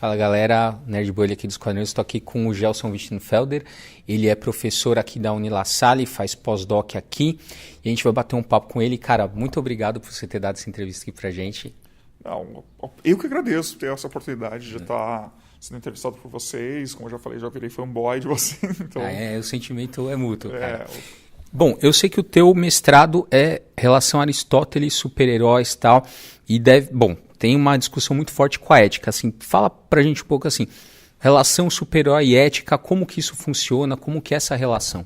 Fala galera, Nerd Bolha aqui dos quadrinhos, estou aqui com o Gelson Wichtenfelder, ele é professor aqui da Unilassalle, faz pós-doc aqui e a gente vai bater um papo com ele. Cara, muito obrigado por você ter dado essa entrevista aqui pra gente. Não, eu que agradeço ter essa oportunidade de estar sendo entrevistado por vocês, como eu já falei, já virei fanboy de vocês. Então, o sentimento é mútuo, cara. é, Bom, eu sei que o teu mestrado é relação a Aristóteles, super-heróis e tal, e tem uma discussão muito forte com a ética, assim, fala pra gente um pouco assim, relação super-herói e ética, como que isso funciona, como que é essa relação?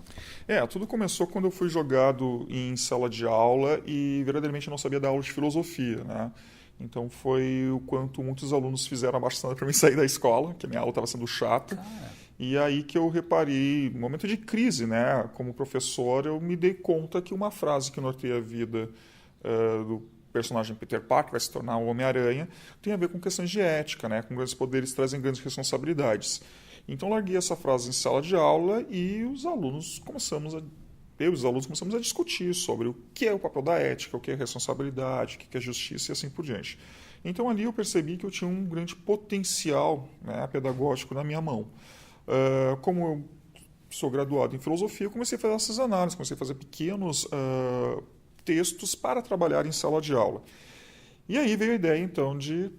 tudo começou quando eu fui jogado em sala de aula e verdadeiramente eu não sabia dar aula de filosofia, né? Então foi o quanto muitos alunos fizeram abaixo para mim sair da escola, que a minha aula estava sendo chata. E aí que eu reparei, no momento de crise, né, como professor, eu me dei conta que uma frase que norteia a vida do personagem Peter Parker, vai se tornar o Homem-Aranha, tem a ver com questões de ética, né, com grandes poderes trazem grandes responsabilidades. Então larguei essa frase em sala de aula e eu e os alunos começamos a discutir sobre o que é o papel da ética, o que é responsabilidade, o que é justiça e assim por diante. Então ali eu percebi que eu tinha um grande potencial, né, pedagógico na minha mão. Como eu sou graduado em filosofia, eu comecei a fazer essas análises, comecei a fazer pequenos textos para trabalhar em sala de aula. E aí veio a ideia, então, de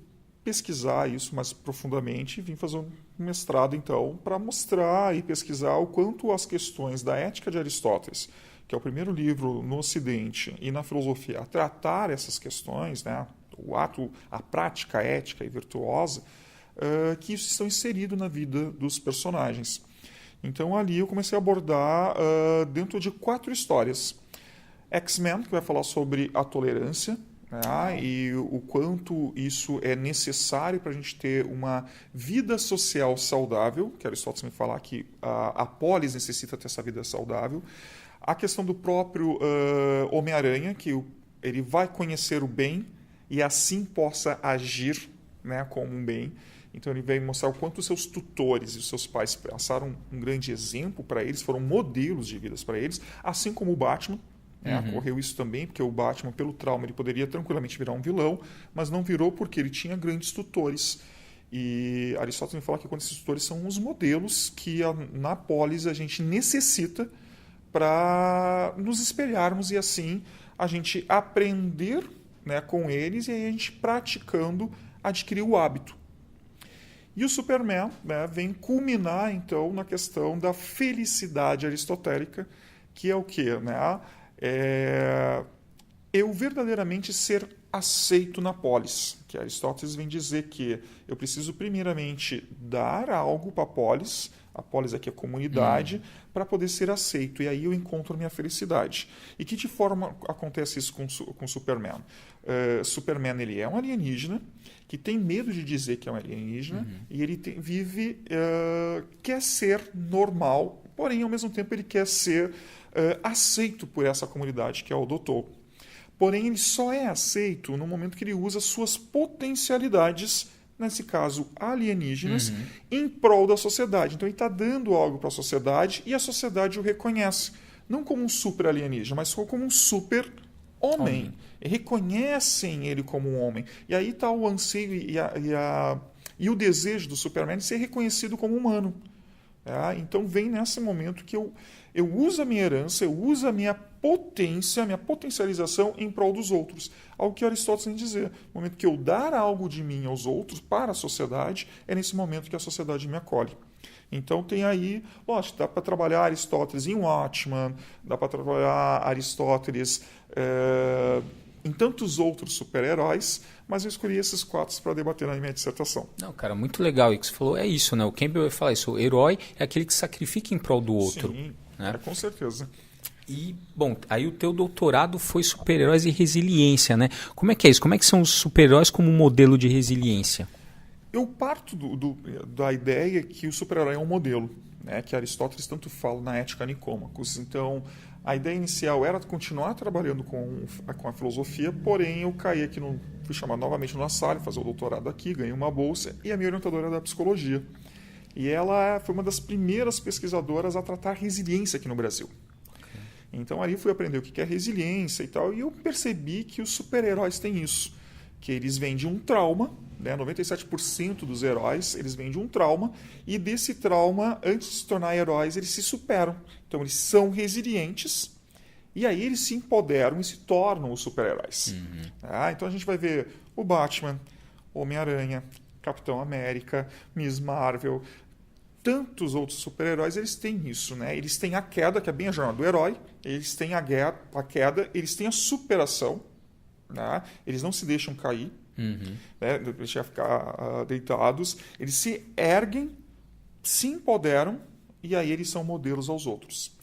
pesquisar isso mais profundamente e vim fazer um mestrado, então, para mostrar e pesquisar o quanto as questões da ética de Aristóteles, que é o primeiro livro no Ocidente e na filosofia a tratar essas questões, né, a prática ética e virtuosa, que isso estão inseridos na vida dos personagens. Então ali eu comecei a abordar dentro de 4 histórias. X-Men, que vai falar sobre a tolerância, né, e o quanto isso é necessário para a gente ter uma vida social saudável, que Aristóteles me falar que a polis necessita ter essa vida saudável. A questão do próprio Homem-Aranha, que ele vai conhecer o bem e assim possa agir, né, como um bem. Então ele veio mostrar o quanto os seus tutores e os seus pais passaram um grande exemplo para eles, foram modelos de vidas para eles, assim como o Batman. Ocorreu isso também, porque o Batman, pelo trauma, ele poderia tranquilamente virar um vilão, mas não virou porque ele tinha grandes tutores. E Aristóteles me fala que quando esses tutores são os modelos que na polis a gente necessita para nos espelharmos e assim a gente aprender, né, com eles e aí a gente praticando adquirir o hábito. E o Superman, né, vem culminar, então, na questão da felicidade aristotélica, que é o quê? Né? Eu verdadeiramente ser aceito na polis, que Aristóteles vem dizer que eu preciso primeiramente dar algo para a polis aqui é a comunidade, para poder ser aceito, e aí eu encontro minha felicidade. E que de forma acontece isso com Superman? Superman ele é um alienígena, que tem medo de dizer que é um alienígena, e ele quer ser normal, porém ao mesmo tempo ele quer ser aceito por essa comunidade, que é o doutor. Porém, ele só é aceito no momento que ele usa suas potencialidades, nesse caso alienígenas, em prol da sociedade. Então, ele está dando algo para a sociedade e a sociedade o reconhece. Não como um super alienígena, mas só como um super homem. Reconhecem ele como um homem. E aí está o anseio e o desejo do Superman de ser reconhecido como humano. Então, vem nesse momento que eu uso a minha herança, eu uso a minha potência, a minha potencialização em prol dos outros. Algo que Aristóteles tem dizer. No momento que eu dar algo de mim aos outros, para a sociedade, é nesse momento que a sociedade me acolhe. Então tem aí, lógico, dá para trabalhar Aristóteles em Watchman, dá para trabalhar Aristóteles em tantos outros super-heróis, mas eu escolhi esses 4 para debater na minha dissertação. Não, cara, muito legal. E o que você falou é isso, né? O Campbell vai falar isso. O herói é aquele que sacrifica em prol do outro. Sim, né? Com certeza. E, bom, aí o teu doutorado foi super-heróis e resiliência, né? Como é que é isso? Como é que são os super-heróis como modelo de resiliência? Eu parto da ideia que o super-herói é um modelo, né? Que Aristóteles tanto fala na Ética Nicômacos. Então, a ideia inicial era continuar trabalhando com a filosofia, porém eu caí aqui, fui chamado novamente no Lassalle, fazer o doutorado aqui, ganhei uma bolsa, e a minha orientadora era da psicologia. E ela foi uma das primeiras pesquisadoras a tratar resiliência aqui no Brasil. Então ali fui aprender o que é resiliência e tal, e eu percebi que os super-heróis têm isso, que eles vêm de um trauma, né, 97% dos heróis, eles vêm de um trauma, e desse trauma, antes de se tornar heróis, eles se superam. Então, eles são resilientes, e aí eles se empoderam e se tornam os super-heróis. Então, a gente vai ver o Batman, Homem-Aranha, Capitão América, Miss Marvel, tantos outros super-heróis, eles têm isso, né? Eles têm a queda, que é bem a jornada do herói, eles têm a queda, eles têm a superação, né? Eles não se deixam cair, né? Deixar ficar deitados, eles se erguem, se empoderam, e aí eles são modelos aos outros.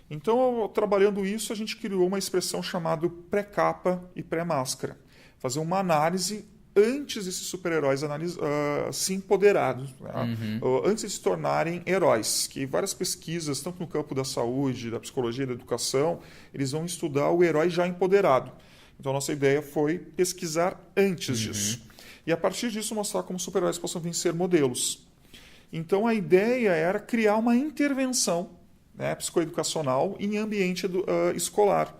Então, trabalhando isso, a gente criou uma expressão chamada pré-capa e pré-máscara. Fazer uma análise antes desses super-heróis se empoderados, né? Antes de se tornarem heróis, que várias pesquisas, tanto no campo da saúde, da psicologia, da educação, eles vão estudar o herói já empoderado. Então, a nossa ideia foi pesquisar antes disso. E, a partir disso, mostrar como super-heróis possam vir ser modelos. Então, a ideia era criar uma intervenção, né, psicoeducacional em ambiente escolar.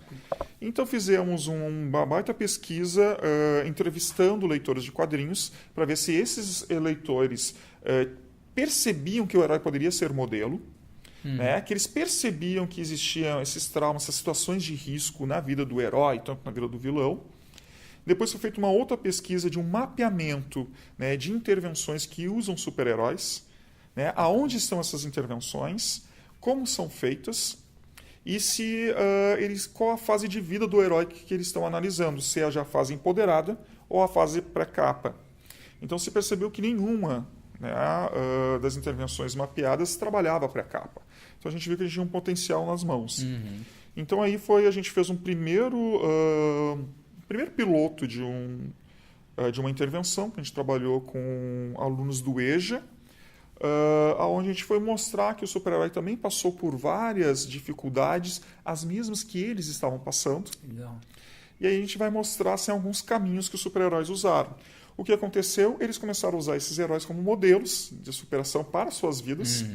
Então, fizemos uma baita pesquisa entrevistando leitores de quadrinhos para ver se esses leitores percebiam que o herói poderia ser modelo, né, que eles percebiam que existiam esses traumas, essas situações de risco na vida do herói, tanto na vida do vilão. Depois foi feita uma outra pesquisa de um mapeamento, né, de intervenções que usam super-heróis, né, aonde estão essas intervenções, como são feitas e se qual a fase de vida do herói que eles estão analisando, se é já a fase empoderada ou a fase pré-capa. Então se percebeu que nenhuma, né, das intervenções mapeadas trabalhava pré-capa. Então a gente viu que a gente tinha um potencial nas mãos. Então aí a gente fez um primeiro piloto de uma intervenção, que a gente trabalhou com alunos do EJA, onde a gente foi mostrar que o super-herói também passou por várias dificuldades, as mesmas que eles estavam passando. Legal. E aí a gente vai mostrar assim, alguns caminhos que os super-heróis usaram. O que aconteceu? Eles começaram a usar esses heróis como modelos de superação para suas vidas.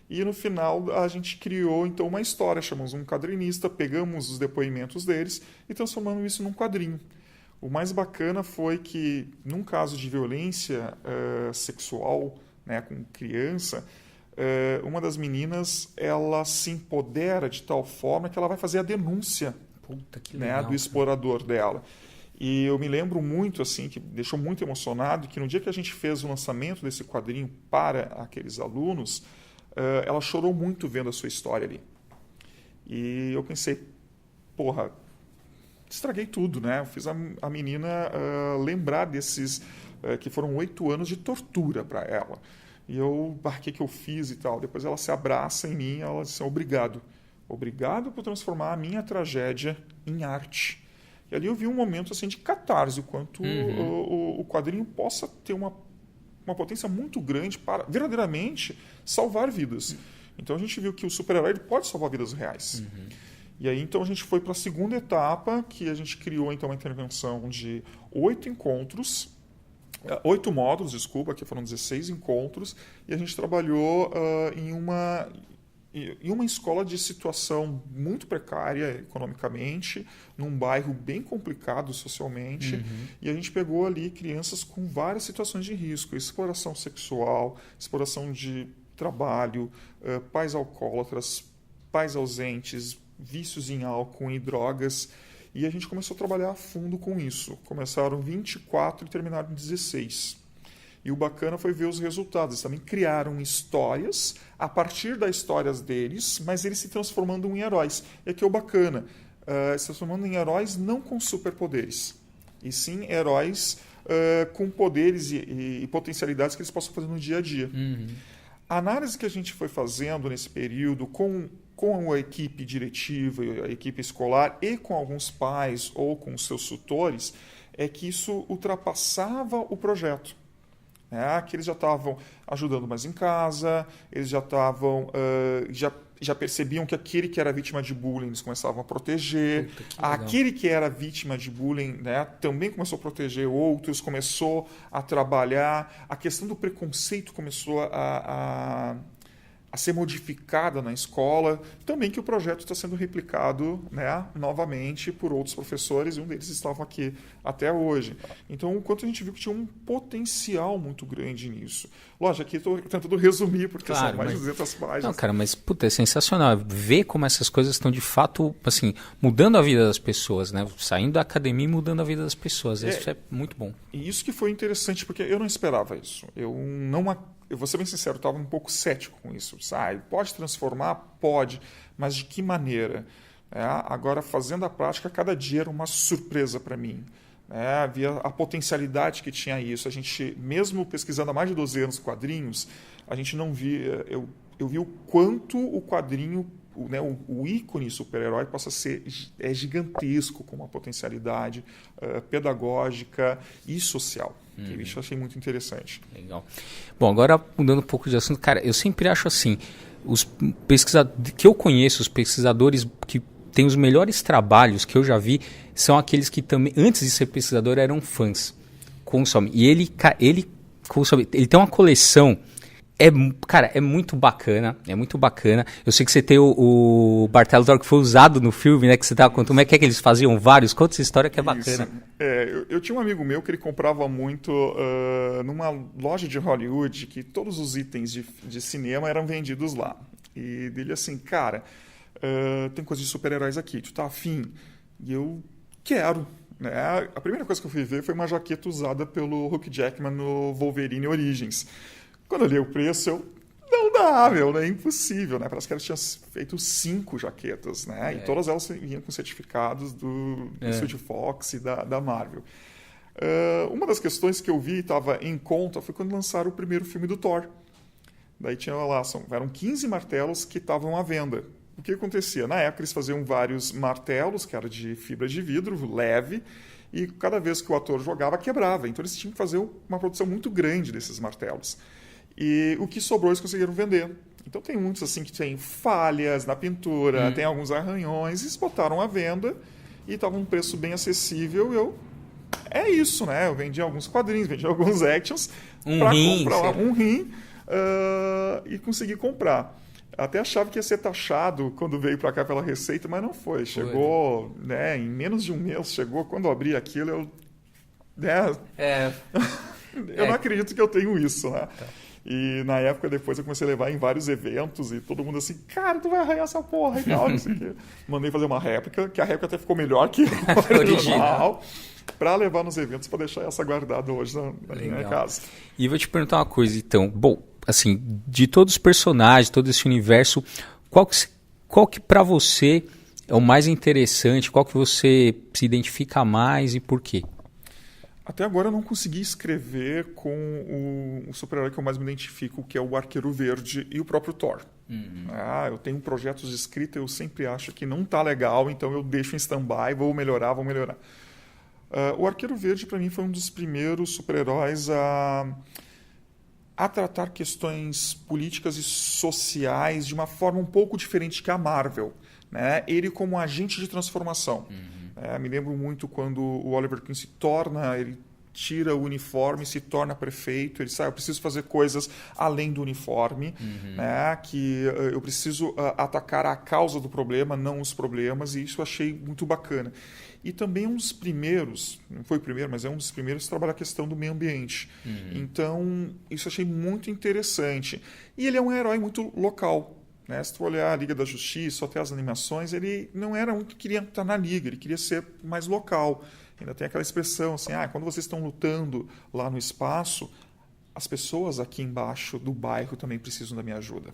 E no final a gente criou então uma história, chamamos um quadrinista, pegamos os depoimentos deles e transformamos isso num quadrinho. O mais bacana foi que, num caso de violência sexual, né, com criança, uma das meninas ela se empodera de tal forma que ela vai fazer a denúncia, né, do explorador dela. E eu me lembro muito, assim, que deixou muito emocionado, que no dia que a gente fez o lançamento desse quadrinho para aqueles alunos, ela chorou muito vendo a sua história ali. E eu pensei, porra, estraguei tudo, né? Eu fiz a menina lembrar desses que foram 8 anos de tortura para ela. E eu, o que eu fiz e tal. Depois ela se abraça em mim e ela diz, obrigado. Obrigado por transformar a minha tragédia em arte. E ali eu vi um momento assim de catarse, o quanto o quadrinho possa ter uma potência muito grande para verdadeiramente salvar vidas. Então a gente viu que o super-herói pode salvar vidas reais. E aí então a gente foi para a segunda etapa, que a gente criou então uma intervenção de 8 módulos, que foram 16 encontros, e a gente trabalhou em uma escola de situação muito precária economicamente, num bairro bem complicado socialmente, e a gente pegou ali crianças com várias situações de risco, exploração sexual, exploração de trabalho, pais alcoólatras, pais ausentes, vícios em álcool e drogas, e a gente começou a trabalhar a fundo com isso. Começaram 24 e terminaram 16. E o bacana foi ver os resultados. Eles também criaram histórias a partir das histórias deles, mas eles se transformando em heróis. E aqui é o bacana, se transformando em heróis não com superpoderes, e sim heróis com poderes e potencialidades que eles possam fazer no dia a dia. A análise que a gente foi fazendo nesse período com a equipe diretiva, a equipe escolar e com alguns pais ou com seus tutores, é que isso ultrapassava o projeto. Que eles já estavam ajudando mais em casa, eles já estavam já percebiam que aquele que era vítima de bullying eles começavam a proteger, aquele que era vítima de bullying, né, também começou a proteger outros, começou a trabalhar, a questão do preconceito começou a a ser modificada na escola, também que o projeto está sendo replicado, né, novamente por outros professores, e um deles estava aqui até hoje. Então, o quanto a gente viu que tinha um potencial muito grande nisso. Lógico, aqui estou tentando resumir, porque são mais de 200 páginas. Não, cara, mas puta, é sensacional ver como essas coisas estão de fato, assim, mudando a vida das pessoas, né? Saindo da academia e mudando a vida das pessoas. Isso é muito bom. E isso que foi interessante, porque eu não esperava isso. Eu vou ser bem sincero, eu estava um pouco cético com isso. Pode transformar? Pode, mas de que maneira? Agora, fazendo a prática, cada dia era uma surpresa para mim. Havia a potencialidade que tinha isso. A gente, mesmo pesquisando há mais de 12 anos quadrinhos, a gente não via... Eu vi o quanto o quadrinho, o ícone super-herói possa ser gigantesco, com uma potencialidade pedagógica e social. Isso eu achei muito interessante. Legal. Bom, agora mudando um pouco de assunto, cara, eu sempre acho assim, os pesquisadores que eu conheço, os pesquisadores que têm os melhores trabalhos que eu já vi, são aqueles que também, antes de ser pesquisador, eram fãs. Consome. E ele consome, ele tem uma coleção. Cara, é muito bacana, é muito bacana. Eu sei que você tem o Bartello que foi usado no filme, né? Que você estava contando. Como é que eles faziam vários? Conta essa história que é bacana. Eu tinha um amigo meu que ele comprava muito numa loja de Hollywood, que todos os itens de cinema eram vendidos lá. E dele assim, cara, tem coisa de super-heróis aqui, tu tá afim? E eu quero. Né? A primeira coisa que eu fui ver foi uma jaqueta usada pelo Hugh Jackman no Wolverine Origins. Quando eu li o preço, não dá, é impossível, né? Parece que eles tinham feito 5 jaquetas, né? E todas elas vinham com certificados do Estúdio Fox e da Marvel. Uma das questões que eu vi e estava em conta foi quando lançaram o primeiro filme do Thor. Daí tinha lá, eram 15 martelos que estavam à venda. O que acontecia? Na época eles faziam vários martelos, que era de fibra de vidro, leve, e cada vez que o ator jogava, quebrava. Então eles tinham que fazer uma produção muito grande desses martelos. E o que sobrou eles conseguiram vender. Então tem muitos assim que tem falhas na pintura, tem alguns arranhões, eles botaram à venda e estava um preço bem acessível. É isso, né? Eu vendi alguns quadrinhos, vendi alguns actions para comprar um rim e consegui comprar. Até achava que ia ser taxado quando veio para cá pela Receita, mas não foi. Chegou, né? Em menos de um mês chegou. Quando eu abri aquilo, eu não acredito que eu tenho isso, né? Tá. E na época, depois, eu comecei a levar em vários eventos e todo mundo assim, cara, tu vai arranhar essa porra e tal, não sei o quê. Mandei fazer uma réplica, que a réplica até ficou melhor que a original, para levar nos eventos, para deixar essa guardada hoje na minha casa. E vou te perguntar uma coisa, então. Bom, assim, de todos os personagens, todo esse universo, qual que para você é o mais interessante? Qual que você se identifica mais e por quê? Até agora eu não consegui escrever com o super-herói que eu mais me identifico, que é o Arqueiro Verde e o próprio Thor. Eu tenho projetos de escrita, eu sempre acho que não está legal, então eu deixo em stand-by, vou melhorar. O Arqueiro Verde, para mim, foi um dos primeiros super-heróis a tratar questões políticas e sociais de uma forma um pouco diferente que a Marvel. Né? Ele como agente de transformação. Me lembro muito quando o Oliver Queen ele tira o uniforme, se torna prefeito, ele sabe, eu preciso fazer coisas além do uniforme, né? Que eu preciso atacar a causa do problema, não os problemas, e isso eu achei muito bacana. E também um dos primeiros, não foi o primeiro, mas é um dos primeiros a trabalhar a questão do meio ambiente. Então, isso eu achei muito interessante. E ele é um herói muito local. Né? Se tu olhar a Liga da Justiça, até as animações, ele não era um que queria estar na Liga, ele queria ser mais local. Ainda tem aquela expressão assim, quando vocês estão lutando lá no espaço, as pessoas aqui embaixo do bairro também precisam da minha ajuda.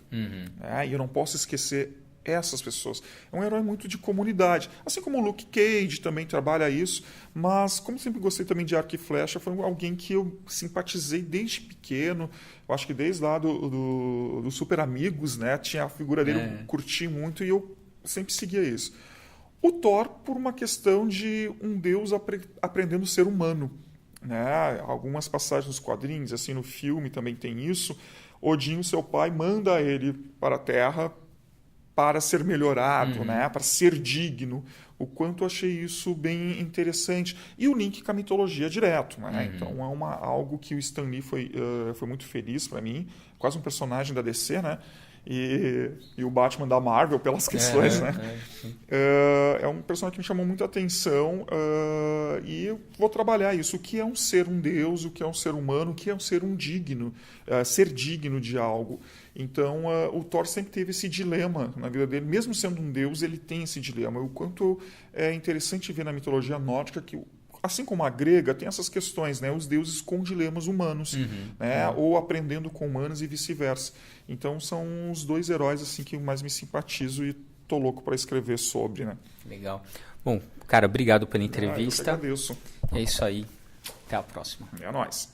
E eu não posso esquecer essas pessoas. É um herói muito de comunidade. Assim como o Luke Cage também trabalha isso, mas como sempre gostei também de Arco e Flecha, foi alguém que eu simpatizei desde pequeno. Eu acho que desde lá do Super Amigos, né? Tinha a figura dele, eu curti muito e eu sempre seguia isso. O Thor, por uma questão de um deus aprendendo a ser humano. Né? Algumas passagens nos quadrinhos, assim, no filme também tem isso. Odin, seu pai, manda ele para a Terra para ser melhorado, né? Para ser digno. O quanto eu achei isso bem interessante. E o link com a mitologia direto. Né? Então é algo que o Stan Lee foi muito feliz para mim. Quase um personagem da DC, né? e o Batman da Marvel pelas questões, né? É um personagem que me chamou muita atenção e eu vou trabalhar isso. O que é um ser um deus, o que é um ser humano, o que é um ser digno, ser digno de algo. Então, o Thor sempre teve esse dilema na vida dele. Mesmo sendo um deus, ele tem esse dilema. O quanto é interessante ver na mitologia nórdica que, assim como a grega, tem essas questões, né? Os deuses com dilemas humanos, né? Ou aprendendo com humanos e vice-versa. Então, são os dois heróis assim que eu mais me simpatizo e tô louco para escrever sobre, né? Legal. Bom, cara, obrigado pela entrevista. Eu que agradeço. É isso aí. Até a próxima. É nóis.